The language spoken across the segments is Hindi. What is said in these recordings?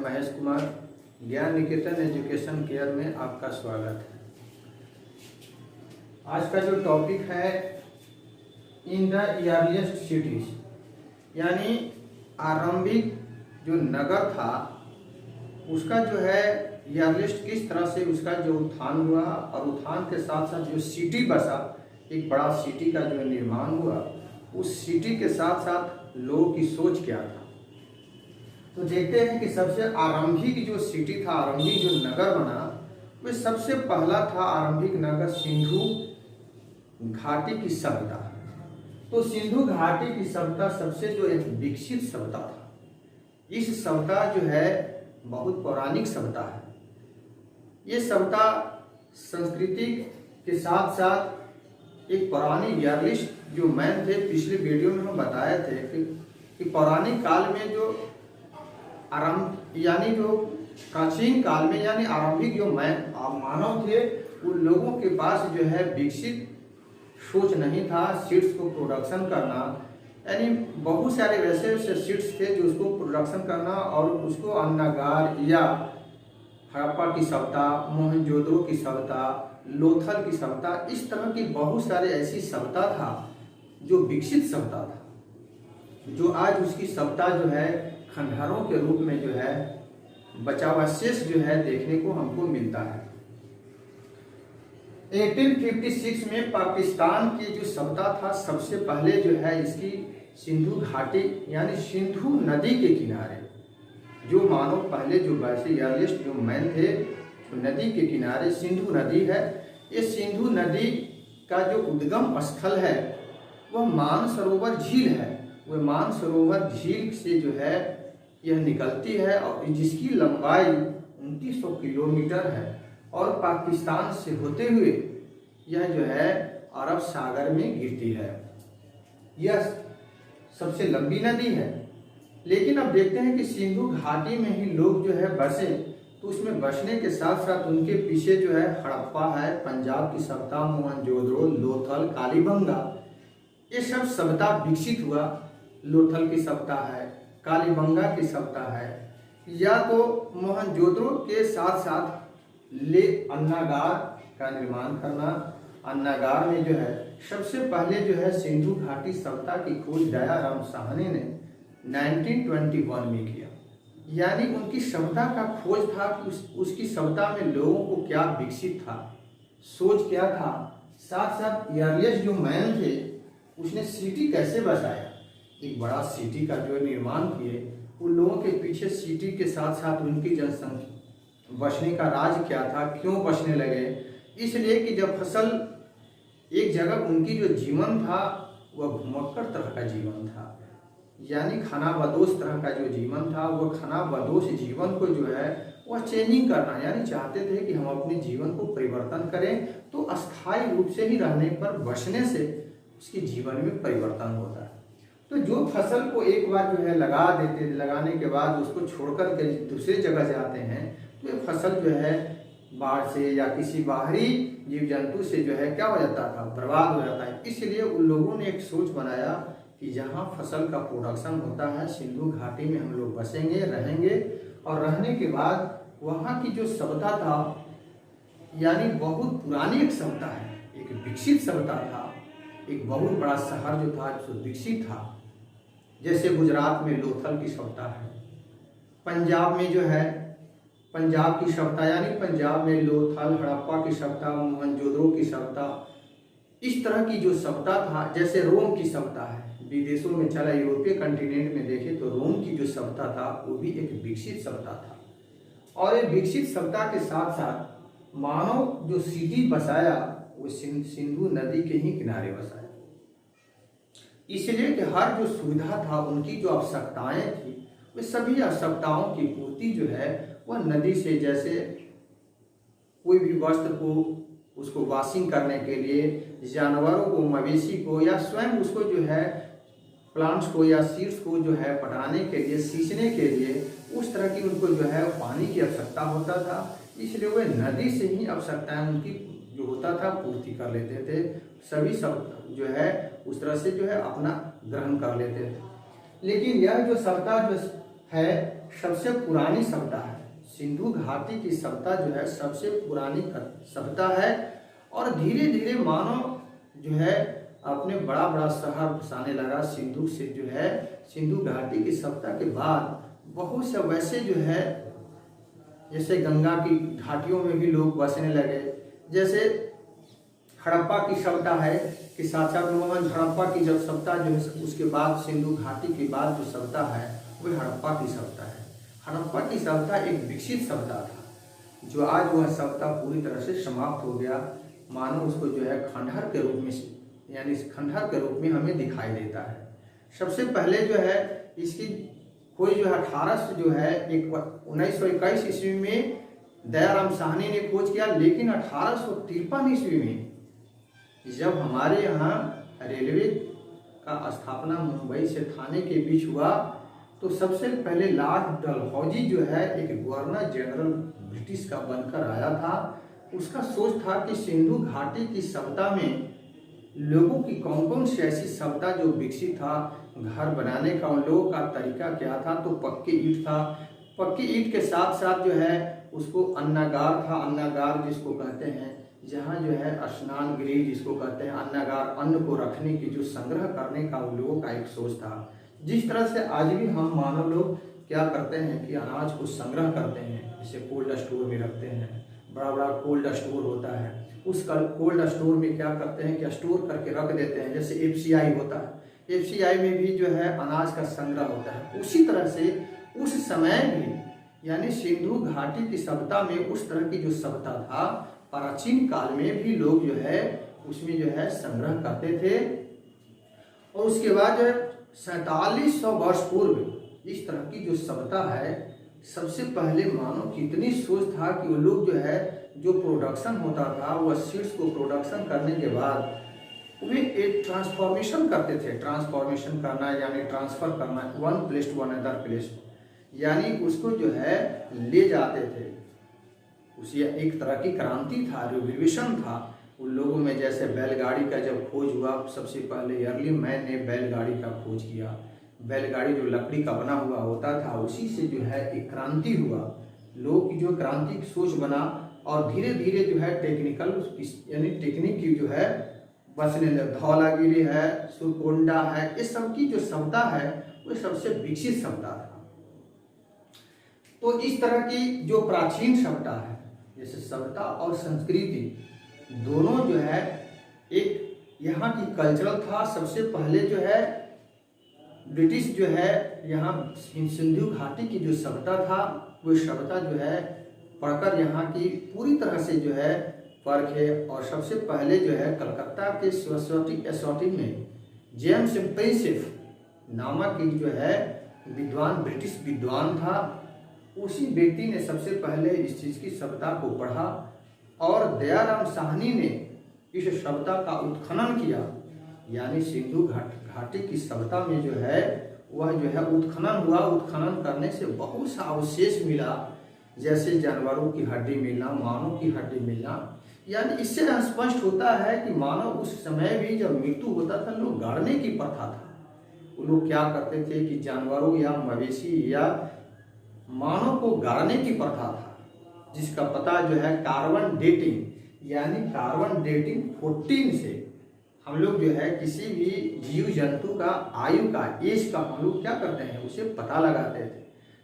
महेश कुमार, ज्ञान निकेतन एजुकेशन केयर में आपका स्वागत है। आज का जो टॉपिक है इन द अर्लीस्ट सिटीज, यानी आरंभिक जो नगर था उसका जो है अर्लीस्ट किस तरह से उसका जो उत्थान हुआ और उत्थान के साथ साथ जो सिटी बसा, एक बड़ा सिटी का जो निर्माण हुआ, उस सिटी के साथ साथ लोगों की सोच क्या था। तो देखते हैं कि सबसे आरंभिक जो सिटी था, आरंभिक जो नगर बना, वह सबसे पहला था आरंभिक नगर सिंधु घाटी की सभ्यता। तो सिंधु घाटी की सभ्यता सबसे जो एक विकसित सभ्यता था। इस सभ्यता जो है बहुत पौराणिक सभ्यता है। ये सभ्यता संस्कृति के साथ साथ एक पौराणिक अर्लीस्ट जो मैन थे, पिछले वीडियो में हम बताए थे कि पौराणिक काल में जो यानी जो प्राचीन काल में यानी आरंभिक जो मानव थे, उन लोगों के पास जो है विकसित सोच नहीं था सीड्स को प्रोडक्शन करना। यानी बहुत सारे वैसे वैसे सीड्स थे जो उसको प्रोडक्शन करना और उसको अन्नागार या हड़प्पा की सभ्यता, मोहनजोदड़ो की सभ्यता, लोथल की सभ्यता, इस तरह की बहुत सारे ऐसी सभ्यता था जो विकसित सभ्यता था, जो आज उसकी सभ्यता जो है खंडहरों के रूप में जो है बचावाशेष जो है देखने को हमको मिलता है। 1856 में पाकिस्तान की जो सभ्यता था, सबसे पहले जो है इसकी सिंधु घाटी यानी सिंधु नदी के किनारे जो मानव पहले जो वैसे अर्लीस्ट जो मैन थे, तो नदी के किनारे सिंधु नदी है। ये सिंधु नदी का जो उद्गम स्थल है वह मानसरोवर झील है। वह मानसरोवर झील से जो है यह निकलती है और जिसकी लंबाई 2900 किलोमीटर है और पाकिस्तान से होते हुए यह जो है अरब सागर में गिरती है। यह सबसे लंबी नदी है। लेकिन अब देखते हैं कि सिंधु घाटी में ही लोग जो है बसे, तो उसमें बसने के साथ साथ उनके पीछे जो है हड़प्पा है, पंजाब की सभ्यता, मोहनजोदड़ो, लोथल, कालीबंगा, ये सब सभ्यता विकसित हुआ। लोथल की सभ्यता है, कालीबंगा की सभ्यता है, या तो मोहनजोदड़ो के साथ साथ ले अन्नागार का निर्माण करना। अन्नागार में जो है सबसे पहले जो है सिंधु घाटी सभ्यता की खोज दयाराम साहनी ने 1921 में किया। यानी उनकी सभ्यता का खोज था कि उसकी सभ्यता में लोगों को क्या विकसित था, सोच क्या था, साथ साथ अर्लीस्ट जो मैन थे उसने सिटी कैसे बसाया, एक बड़ा सिटी का जो निर्माण किए। उन लोगों के पीछे सिटी के साथ साथ उनकी जनसंख्या बचने का राज क्या था, क्यों बचने लगे। इसलिए कि जब फसल एक जगह, उनकी जो जीवन था वह घुमक्कड़ तरह का जीवन था, यानी खानाबदोश तरह का जो जीवन था, वह खानाबदोश जीवन को जो है वह चेंजिंग करना, यानी चाहते थे कि हम अपने जीवन को परिवर्तन करें। तो अस्थायी रूप से ही रहने पर बचने से उसके जीवन में परिवर्तन होता है। तो जो फसल को एक बार जो है लगा देते, लगाने के बाद उसको छोड़कर के दूसरी जगह जाते हैं, तो ये फसल जो है बाढ़ से या किसी बाहरी जीव जंतु से जो है क्या हो जाता था, बर्बाद हो जाता है। इसलिए उन लोगों ने एक सोच बनाया कि जहाँ फसल का प्रोडक्शन होता है, सिंधु घाटी में हम लोग बसेंगे, रहेंगे, और रहने के बाद वहाँ की जो सभ्यता था, यानी बहुत पुरानी एक सभ्यता है, एक विकसित सभ्यता था, एक बहुत बड़ा शहर जो था जो विकसित था। जैसे गुजरात में लोथल की सभ्यता है, पंजाब में जो है पंजाब की सभ्यता, यानी पंजाब में लोथल, हड़प्पा की सभ्यता, मोहनजोदड़ो की सभ्यता, इस तरह की जो सभ्यता था। जैसे रोम की सभ्यता है, विदेशों में चला, यूरोपीय कंटिनेंट में देखें तो रोम की जो सभ्यता था वो भी एक विकसित सभ्यता था। और ये विकसित सभ्यता के साथ साथ मानव जो सिटी बसाया वो सिंधु नदी के ही किनारे बसाया। इसलिए कि हर जो सुविधा था, उनकी जो आवश्यकताएं थी, वे सभी आवश्यकताओं की पूर्ति जो है वह नदी से, जैसे कोई भी वस्त्र को उसको वॉशिंग करने के लिए, जानवरों को, मवेशी को, या स्वयं उसको जो है प्लांट्स को या सीड्स को जो है पटाने के लिए, सींचने के लिए, उस तरह की उनको जो है पानी की आवश्यकता होता था। इसलिए वे नदी से ही आवश्यकताएं उनकी जो होता था पूर्ति कर लेते थे। सभी सब जो है उस तरह से जो है अपना ग्रहण कर लेते थे। लेकिन यह जो सभ्यता जो है सबसे पुरानी सभ्यता है। सिंधु घाटी की सभ्यता जो है सबसे पुरानी सभ्यता है और धीरे धीरे मानव जो है अपने बड़ा बड़ा शहर बसाने लगा। सिंधु से जो है सिंधु घाटी की सभ्यता के बाद बहुत से वैसे जो है जैसे गंगा की घाटियों में भी लोग बसने लगे। जैसे हड़प्पा की सभ्यता है कि साथ मोहन हड़प्पा की जब सभ्यता जो है उसके बाद सिंधु घाटी के बाद जो सभ्यता है वह हड़प्पा की सभ्यता है। हड़प्पा की सभ्यता एक विकसित सभ्यता था जो आज वह सभ्यता पूरी तरह से समाप्त हो गया। मानो उसको जो है खंडहर के रूप में यानी खंडहर के रूप में हमें दिखाई देता है। सबसे पहले जो है इसकी खोज जो है 1800 जो है 1921 ईस्वी में दयाराम साहनी ने खोज किया, लेकिन 1853 ईस्वी में जब हमारे यहाँ रेलवे का स्थापना मुंबई से थाने के बीच हुआ तो सबसे पहले लॉर्ड डलहौजी जो है एक गवर्नर जनरल ब्रिटिश का बनकर आया था। उसका सोच था कि सिंधु घाटी की सभ्यता में लोगों की कौन कौन सी ऐसी सभ्यता जो विकसित था, घर बनाने का उन लोगों का तरीका क्या था, तो पक्की ईंट था। पक्की ईंट के साथ साथ जो है उसको अन्नागार था, अन्नागार जिसको कहते हैं, जहाँ जो है स्नान गृह जिसको कहते हैं, अन्नागार अन्न को रखने की जो संग्रह करने का उन लोगों का एक सोच था। जिस तरह से आज भी हम मानव लोग क्या करते हैं कि अनाज को संग्रह करते हैं, जैसे कोल्ड स्टोर में रखते हैं, बड़ा बड़ा कोल्ड स्टोर होता है, उस कोल्ड स्टोर में क्या करते हैं कि स्टोर करके रख देते हैं। जैसे FCI होता है, FCI में भी जो है अनाज का संग्रह होता है। उसी तरह से उस समय भी यानी सिंधु घाटी की सभ्यता में उस तरह की जो सभ्यता था प्राचीन काल में भी लोग जो है उसमें जो है संग्रह करते थे। और उसके बाद जो है 4700 वर्ष पूर्व इस तरह की जो सभ्यता है, सबसे पहले मानो कितनी सोच था कि वो लोग जो है जो प्रोडक्शन होता था वह सीड्स को प्रोडक्शन करने के बाद वे एक ट्रांसफॉर्मेशन करते थे। ट्रांसफॉर्मेशन करना यानी ट्रांसफर करना one place to another place, यानी उसको जो है ले जाते थे। उसी एक तरह की क्रांति था, रिवोल्यूशन था उन लोगों में। जैसे बैलगाड़ी का जब खोज हुआ, सबसे पहले अर्ली मैन ने बैलगाड़ी का खोज किया। बैलगाड़ी जो लकड़ी का बना हुआ होता था, उसी से जो है एक क्रांति हुआ, लोग की जो क्रांति की सोच बना और धीरे धीरे जो है टेक्निकल यानी टेक्निक की जो है बसने लगे। धौलागिरी है, सुरकोंडा है, इस सब की जो सभ्यता है वो सबसे विकसित सभ्यता था। तो इस तरह की जो प्राचीन सभ्यता है, जैसे सभ्यता और संस्कृति दोनों जो है एक यहाँ की कल्चरल था। सबसे पहले जो है ब्रिटिश जो है यहाँ सिंधु घाटी की जो सभ्यता था वो सभ्यता जो है पढ़कर यहाँ की पूरी तरह से जो है परखे। और सबसे पहले जो है कलकत्ता के सोसाइटी में जेम्स प्रिंसेप नामक एक जो है विद्वान, ब्रिटिश विद्वान था, उसी व्यक्ति ने सबसे पहले इस चीज़ की सभ्यता को पढ़ा और दयाराम साहनी ने इस सभ्यता का उत्खनन किया। यानी सिंधु घाटी की सभ्यता में जो है वह जो है उत्खनन हुआ। उत्खनन करने से बहुत सा अवशेष मिला, जैसे जानवरों की हड्डी मिलना, मानव की हड्डी मिलना। यानी इससे स्पष्ट होता है कि मानव उस समय भी जब मृत्यु होता था लोग गाड़ने की प्रथा था। वो लोग क्या करते थे कि जानवरों या मवेशी या मानव को गाड़ने की प्रथा था, जिसका पता जो है कार्बन डेटिंग यानी कार्बन डेटिंग 14 से हम लोग जो है किसी भी जीव जंतु का आयु का एज का हम लोग क्या करते हैं उसे पता लगाते थे।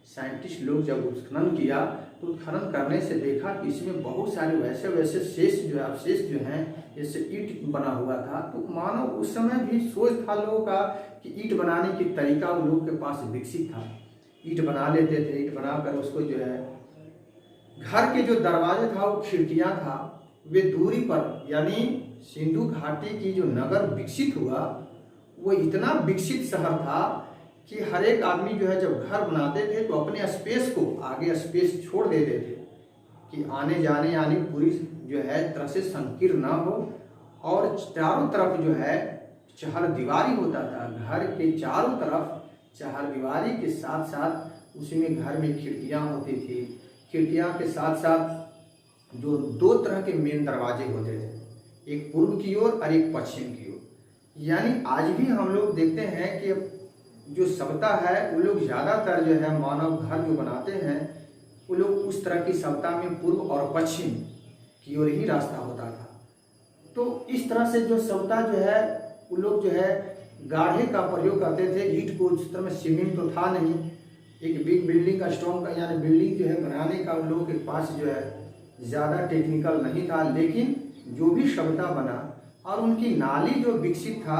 साइंटिस्ट लोग जब उत्खनन किया तो उत्खनन करने से देखा कि इसमें बहुत सारे वैसे वैसे शेष जो है अवशेष जो हैं, जैसे ईंट बना हुआ था। तो मानो उस समय भी सोच था लोगों का कि ईंट बनाने की तरीका उन लोग के पास विकसित था। ईंट बना लेते थे, ईंट बनाकर उसको जो है घर के जो दरवाजे था वो खिड़कियां था, वे दूरी पर यानी सिंधु घाटी की जो नगर विकसित हुआ वो इतना विकसित शहर था कि हर एक आदमी जो है जब घर बनाते थे तो अपने स्पेस को आगे स्पेस छोड़ देते थे कि आने जाने यानी पूरी जो है तरह से संकीर्ण ना हो। और चारों तरफ जो है चहर दीवारी होता था, घर के चारों तरफ चहर दीवारी के साथ साथ उसमें घर में खिड़कियां होती थी। खिड़कियां के साथ साथ जो दो तरह के मेन दरवाजे होते थे, एक पूर्व की ओर और एक पश्चिम की ओर। यानी आज भी हम लोग देखते हैं कि जो सभ्यता है वो लोग ज़्यादातर जो है मानव घर जो बनाते हैं वो लोग उस तरह की सभ्यता में पूर्व और पश्चिम की ओर ही रास्ता होता था। तो इस तरह से जो सभ्यता जो है वो लोग जो है गाढ़े का प्रयोग करते थे। ईंट को उस तरह में सीमेंट तो था नहीं, एक बिग बिल्डिंग का स्टोन का यानी बिल्डिंग जो है बनाने का उन लोगों के पास जो है ज़्यादा टेक्निकल नहीं था। लेकिन जो भी सभ्यता बना और उनकी नाली जो विकसित था,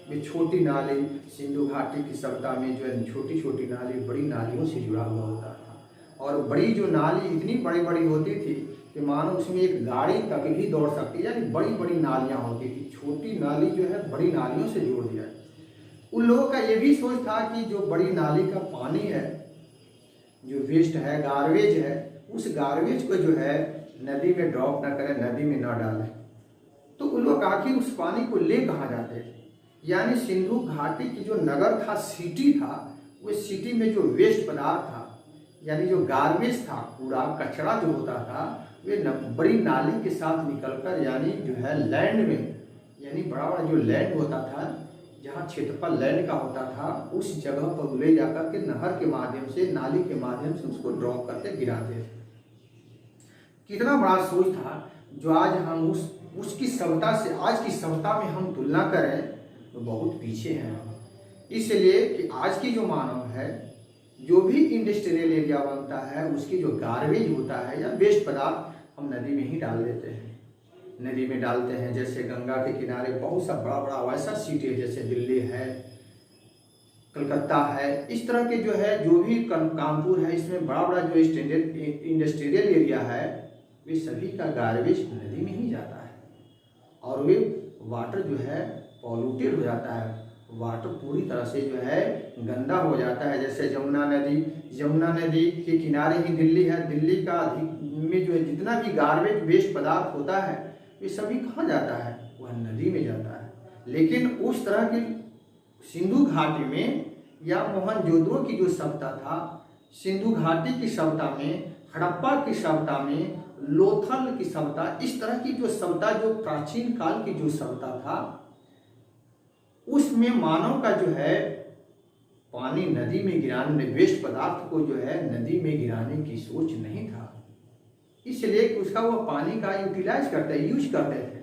वे छोटी नाली सिंधु घाटी की सभ्यता में जो है छोटी छोटी नाली बड़ी नालियों से जुड़ा हुआ होता था। और बड़ी जो नाली इतनी बड़ी बड़ी होती थी कि मानो उसमें एक गाड़ी तक भी दौड़ सकती, यानी बड़ी बड़ी नालियाँ होती थी। छोटी नाली जो है बड़ी नालियों से जोड़ दिया। उन लोगों का ये भी सोच था कि जो बड़ी नाली का पानी है, जो वेस्ट है, गार्बेज है, उस गार्बेज को जो है नदी में ड्रॉप ना करें, नदी में ना डालें। तो उन लोग आखिर उस पानी को ले कहाँ जाते थे? यानी सिंधु घाटी की जो नगर था, सिटी था, उस सिटी में जो वेस्ट पदार्थ था यानी जो गार्बेज था, कूड़ा कचरा जो होता था, वे बड़ी नाली के साथ निकलकर यानी जो है लैंड में, यानी बड़ा बड़ा जो लैंड होता था, जहाँ क्षेत्रफल लैंड का होता था, उस जगह पर ले जाकर के नहर के माध्यम से, नाली के माध्यम से उसको ड्रॉप करके गिराते थे। कितना बड़ा सोच था जो आज हम उसकी सभ्यता से आज की सभ्यता में हम तुलना करें तो बहुत पीछे हैं। इसलिए कि आज की जो मानव है, जो भी इंडस्ट्रियल एरिया बनता है, उसकी जो गार्बेज होता है या वेस्ट पदार्थ हम नदी में ही डाल देते हैं, नदी में डालते हैं। जैसे गंगा के किनारे बहुत सा बड़ा बड़ा वैसा सिटी है, जैसे दिल्ली है, कलकत्ता है, इस तरह के जो है, जो भी कानपुर है, इसमें बड़ा बड़ा जो इंडस्ट्रियल एरिया है, वे सभी का गार्बेज नदी में ही जाता है और वे वाटर जो है पॉल्यूटेड हो जाता है। वाटर पूरी तरह से जो है गंदा हो जाता है। जैसे यमुना नदी के किनारे ही दिल्ली है। दिल्ली का में जो है जितना भी गार्बेज वेस्ट पदार्थ होता है, ये सभी कहाँ जाता है? वह नदी में जाता है। लेकिन उस तरह की सिंधु घाटी में या मोहनजोदड़ो की जो सभ्यता था, सिंधु घाटी की सभ्यता में, हड़प्पा की सभ्यता में, लोथल की सभ्यता, इस तरह की जो सभ्यता, जो प्राचीन काल की जो सभ्यता था, उसमें मानव का जो है पानी नदी में गिराने, वेस्ट पदार्थ को जो है नदी में गिराने की सोच नहीं था। इसलिए कि उसका वो पानी का यूटिलाइज करते, यूज करते थे,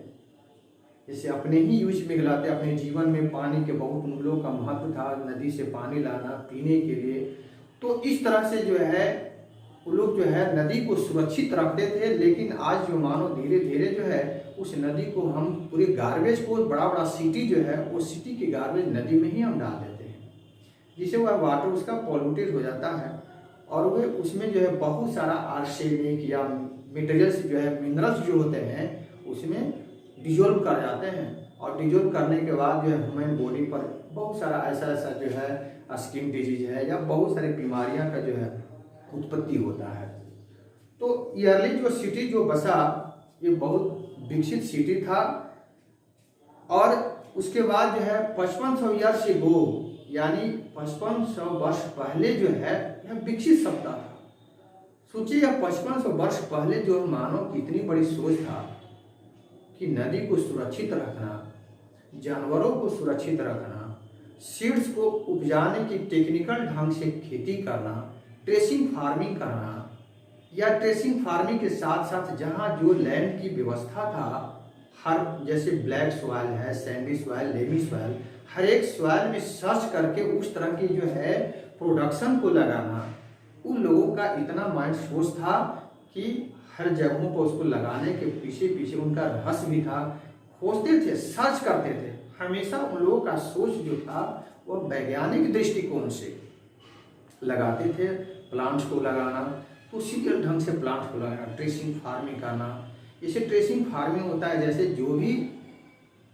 जैसे अपने ही यूज में गिलाते। अपने जीवन में पानी के बहुत मूल्यों का महत्व था, नदी से पानी लाना पीने के लिए। तो इस तरह से जो है वो लोग जो है नदी को सुरक्षित रखते थे। लेकिन आज जो मानो धीरे धीरे जो है उस नदी को हम पूरे गार्बेज को, बड़ा बड़ा सिटी जो है वो सिटी की गार्बेज नदी में ही हम डाल देते हैं, जिससे वह वाटर उसका पॉल्यूटेड हो जाता है और वे उसमें जो है बहुत सारा आर्सेनिक या मटेरियल्स जो है, मिनरल्स जो होते हैं, उसमें डिजोल्व कर जाते हैं। और डिजोल्व करने के बाद जो है ह्यूमन बॉडी पर बहुत सारा ऐसा जो है स्किन डिजीज है या बहुत सारी बीमारियां का जो है उत्पत्ति होता है। तो ईयरली जो सिटी जो बसा, ये बहुत विकसित सिटी था। और उसके बाद जो है 5500 ईयर्स अगो, यानी 5500 वर्ष पहले जो है यह विकसित सभ्यता था। सोचिए 5500 वर्ष पहले जो मानव की इतनी बड़ी सोच था कि नदी को सुरक्षित रखना, जानवरों को सुरक्षित रखना, सीड्स को उपजाने की टेक्निकल ढंग से खेती करना, ट्रेसिंग फार्मिंग करना, या ट्रेसिंग फार्मिंग के साथ साथ जहाँ जो लैंड की व्यवस्था था, हर जैसे ब्लैक सॉइल है, सैंडी सॉइल, लेमी सॉइल, हर एक सॉइल में सर्च करके उस तरह की जो है प्रोडक्शन को लगाना, उन लोगों का इतना माइंड सोच था कि हर जगहों पर उसको लगाने के पीछे पीछे उनका रहस्य भी था। खोजते थे, सर्च करते थे। हमेशा उन लोगों का सोच जो था वह वैज्ञानिक दृष्टिकोण से लगाते थे। प्लांट्स को लगाना, तो उसी के ढंग से प्लांट्स को लगाना, ट्रेसिंग फार्मिंग करना। इसे ट्रेसिंग फार्मिंग होता है, जैसे जो भी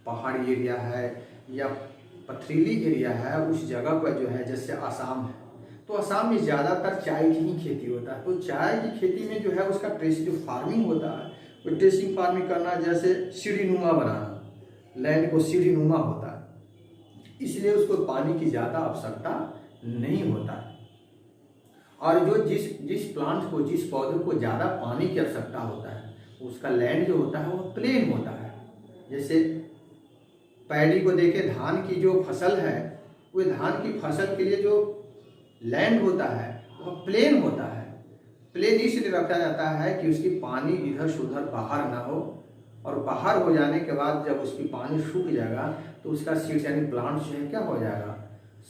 पहाड़ी एरिया है या पथरीली एरिया है, उस जगह पर जो है, जैसे आसाम है, तो आसाम में ज़्यादातर चाय की ही खेती होता है। तो चाय की खेती में जो है उसका ट्रेसिंग जो फार्मिंग होता है, वो ट्रेसिंग फार्मिंग करना, जैसे सीढ़ीनुमा बनाना, लैंड को सीढ़ीनुमा होता है, इसलिए उसको पानी की ज़्यादा आवश्यकता नहीं होता है। और जो जिस प्लांट को, जिस पौधे को ज़्यादा पानी की आवश्यकता होता है, उसका लैंड जो होता है वो प्लेन होता है। जैसे पैडी को देखे, धान की जो फसल है कोई धान की फसल के लिए जो लैंड होता है वह प्लेन होता है। प्लेन इसलिए रखा जाता है कि उसकी पानी इधर से उधर बाहर ना हो, और बाहर हो जाने के बाद जब उसकी पानी सूख जाएगा तो उसका सीड्स यानी प्लांट जो है क्या हो जाएगा,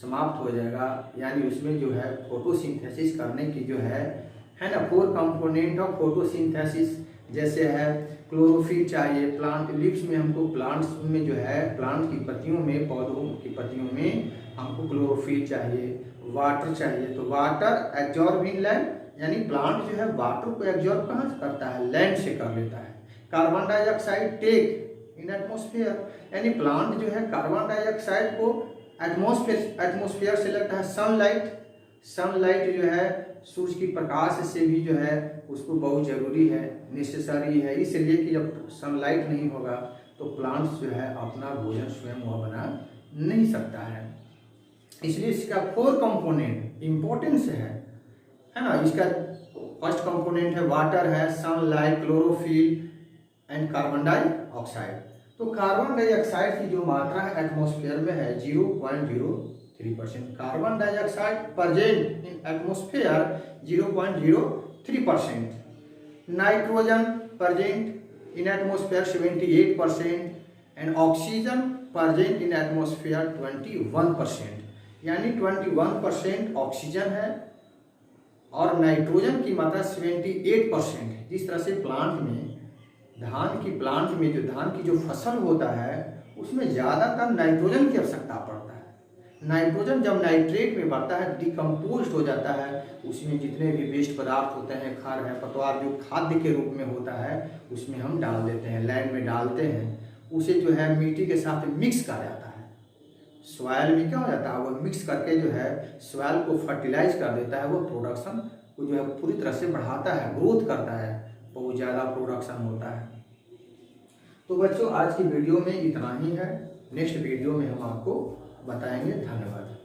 समाप्त हो जाएगा। यानी उसमें जो है फोटोसिंथेसिस करने की जो है ना 4 कंपोनेंट ऑफ फोटोसिंथेसिस, जैसे है क्लोरोफिल चाहिए प्लांट लीव्स में, हमको प्लांट्स में जो है प्लांट की पत्तियों में, पौधों की पत्तियों में हमको क्लोरोफिल चाहिए, वाटर चाहिए। तो वाटर एब्जॉर्ब इन लैंड, यानी प्लांट जो है वाटर को एब्जॉर्ब कहाँ से करता है, लैंड से कर लेता है। Carbon dioxide take in atmosphere, यानी प्लांट जो है कार्बन डाइऑक्साइड को एटमॉस्फेयर से लगता है। सनलाइट जो है सूर्य की प्रकाश से भी जो है उसको बहुत जरूरी है, नेसेसरी है, इसलिए कि जब सनलाइट नहीं होगा तो प्लांट्स जो है अपना भोजन स्वयं वह बना नहीं सकता है। इसलिए इसका 4 कंपोनेंट इम्पोर्टेंस है ना। इसका फर्स्ट कंपोनेंट है वाटर है, sunlight, chlorophyll and carbon dioxide. तो कार्बन डाइऑक्साइड की जो मात्रा है एटमॉस्फेयर में है 0.03%। Carbon dioxide present in atmosphere 0.03%। Nitrogen present in atmosphere 78% and oxygen present in atmosphere 21%। यानी 21% ऑक्सीजन है और नाइट्रोजन की मात्रा 78%। जिस तरह से प्लांट में जो धान की जो फसल होता है उसमें ज़्यादातर नाइट्रोजन की आवश्यकता पड़ता है। नाइट्रोजन जब नाइट्रेट में बढ़ता है डिकम्पोज हो जाता है, उसमें जितने भी वेस्ट पदार्थ होते हैं, खर है, पतवार, जो खाद्य के रूप में होता है उसमें हम डाल देते हैं, लैंड में डालते हैं। उसे जो है मिट्टी के साथ मिक्स कर जाता है, सॉइल में क्या हो जाता है, वो मिक्स करके जो है सॉइल को फर्टिलाइज कर देता है। वो प्रोडक्शन को जो है पूरी तरह से बढ़ाता है, ग्रोथ करता है, बहुत ज़्यादा प्रोडक्शन होता है। तो बच्चों आज की वीडियो में इतना ही है, नेक्स्ट वीडियो में हम आपको बताएंगे। धन्यवाद।